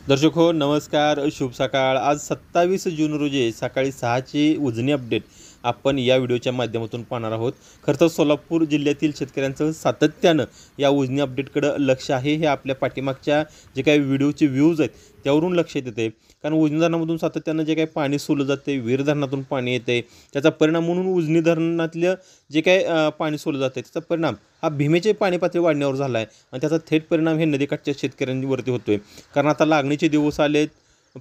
दर्शक हो नमस्कार, शुभ सकाळ। आज 27 जून रोजी सकाळी 6ची उजनी अपडेट आपण या व्हिडिओच्या माध्यमातून पाहणार आहोत। खरं तर सोलापूर जिल्ह्यातील शेतकऱ्यांचं सातत्यानं या उजनी अपडेटकडे लक्ष आहे। हे आपल्या पाठीमागच्या जे काही व्हिडिओचे व्ह्यूज आहेत त्यावरून लक्षात येते, कारण उजनी धरणामधून सातत्यानं जे काही पाणी सोडलं जाते, वीर धरणातून पाणी येते, त्याचा परिणाम म्हणून उजनी धरणातलं जे काही पाणी सोडलं जाते त्याचा परिणाम हा भीमेचे पाणी पातळी वाढण्यावर झाला आहे आणि त्याचा थेट परिणाम हे नदीकाठच्या शेतकऱ्यांवरती होतोय। कारण आता लागणीचे दिवस आलेत,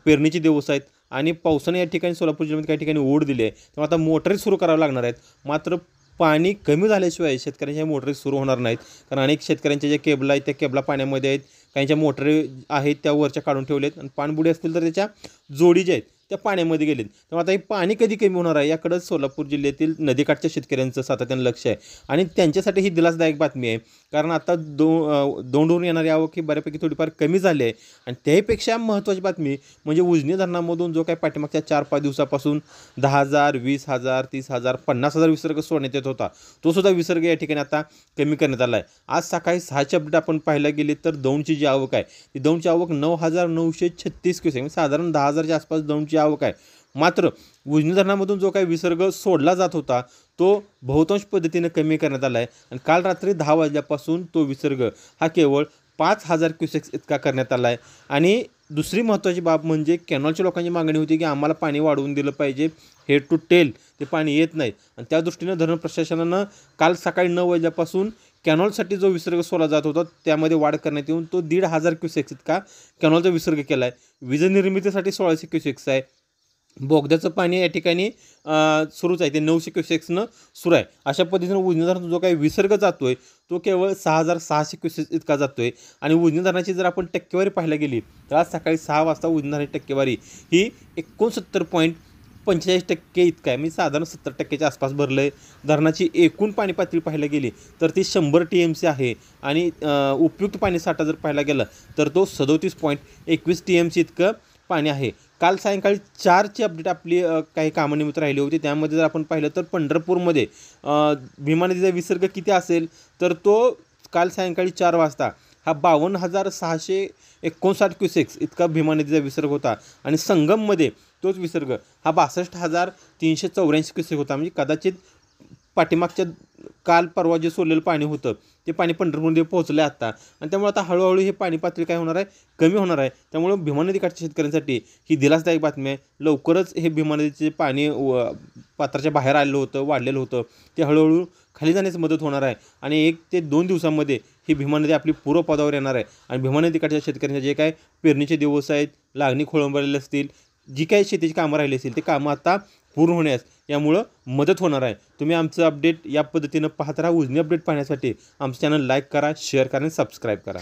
पेरणीचे दिवस आहेत आणि पावसाने या ठिकाणी सोलापूर जिल्ह्यामध्ये काही ठिकाणी ओढ दिली आहे, तेव्हा आता मोटरी सुरू कराव्या लागणार आहेत। मात्र पाणी कमी झाल्याशिवाय शेतकऱ्यांच्या मोटरी सुरू होणार नाहीत, कारण अनेक शेतकऱ्यांच्या ज्या केबला आहेत त्या केबला पाण्यामध्ये आहेत, काहींच्या मोटरी आहेत त्या वरच्या काढून ठेवलेत आणि पाणबुडी असतील तर त्याच्या जोडी ज्या आहेत त्या पाण्यामध्ये गेलेत। तेव्हा आता हे पाणी कधी कमी होणार आहे याकडे सोलापूर जिल्ह्यातील नदीकाठच्या शेतकऱ्यांचं सातत्यानं लक्ष आहे आणि त्यांच्यासाठी ही दिलासदायक बातमी आहे, कारण आता दोंडून येणारी आवक ही बऱ्यापैकी थोडीफार कमी झाली आहे। आणि त्याहीपेक्षा महत्त्वाची बातमी म्हणजे उजनी धरणामधून जो काही पाठीमागच्या 4-5 दिवसापासून 10,000, 20,000, 30,000, 50,000 विसर्ग सोडण्यात येत होता, तो सुद्धा विसर्ग या ठिकाणी आता कमी करण्यात आला आहे। आज सकाळी 6ची अपडेट आपण पाहायला गेली तर दौंडची जी आवक आहे ती दौंडची आवक 9,936 क्युसेक, साधारण 10,000च्या आसपास दौंडची आवक आहे। मात्र उजनी धरणामधून जो काही विसर्ग सोडला जात होता तो बहुतांश पद्धतीने कमी करण्यात आला आहे आणि काल रात्री 10 वाजल्यापासून तो विसर्ग हा केवळ 5,000 क्युसेक्स इतका करण्यात आला आहे। आणि दुसरी महत्त्वाची बाब म्हणजे कॅनॉलच्या लोकांची मागणी होती की आम्हाला पाणी वाढवून दिलं पाहिजे, हेड टू टेल ते पाणी येत नाही आणि त्या दृष्टीनं धरण प्रशासनानं काल सकाळी 9 वाजल्यापासून कॅनॉलसाठी जो विसर्ग सोडला जात होता त्यामध्ये वाढ करण्यात येऊन तो 1,500 क्युसेक्स इतका कॅनॉलचा विसर्ग केला आहे। वीज निर्मितीसाठी 1,600 क्युसेक्स आहे। बोगद्याचं पाणी या ठिकाणी सुरूच आहे, ते 900 क्युसेक्सनं सुरू आहे। अशा पद्धतीनं उजनी धरणातून जो काही विसर्ग जातो आहे तो केवळ 6,600 क्युसेक्स इतका जातो आहे। आणि उजनी धरणाची जर आपण टक्केवारी पाहायला गेली तर आज सकाळी 6 वाजता उजनी धरणाची टक्केवारी ही 69.45% इतका आहे, म्हणजे साधारण 70%च्या आसपास भरलं आहे। धरणाची एकूण पाणी पातळी पाहायला गेली तर ती 100 TMC आहे आणि उपयुक्त पाणी साठा जर पाहायला गेला तर तो 37.21 TMC इतकं पाणी आहे। काल सायंकाळी 4ची अपडेट आपली काही कामानिमित्त राहिली होती, त्यामध्ये जर आपण पाहिलं तर पंढरपूरमध्ये भीमा नदीचा विसर्ग किती असेल तर तो काल सायंकाळी 4 वाजता हा 52,659 क्युसेक्स इतका भीमा नदीचा विसर्ग होता आणि संगममध्ये तोच विसर्ग हा 62,384 क्युसेक होता। म्हणजे कदाचित पाठीमागच्या काल परवा जे सोडलेलं पाणी होतं ते पाणी पंढरपूरमध्ये पोहोचलं आता आणि त्यामुळे आता हळूहळू हे पाणी पातळी काय होणार आहे, कमी होणार आहे। त्यामुळे भीमा नदीकाठच्या शेतकऱ्यांसाठी ही दिलासदायक बातमी आहे। लवकरच हे भीमा नदीचे पाणी पात्राच्या बाहेर आलेलं होतं, वाढलेलं होतं, ते हळूहळू खाली जाण्यास मदत होणार आहे आणि 1 ते 2 दिवसांमध्ये ही भीमा नदी आपली पूर्वपदावर येणार आहे आणि भीमा नदीकाठच्या शेतकऱ्यांचे जे काय पेरणीचे दिवस आहेत, लागणी खोळंबलेले असतील, जी काही शेतीची कामं राहिली असतील ते कामं आता पूर्ण होण्यास यामुळं मदत होणार आहे। तुम्ही आमचं अपडेट या पद्धतीनं पाहत राहा। उजनी अपडेट पाहण्यासाठी आमचं चॅनल लाईक करा, शेअर करा आणि सबस्क्राईब करा।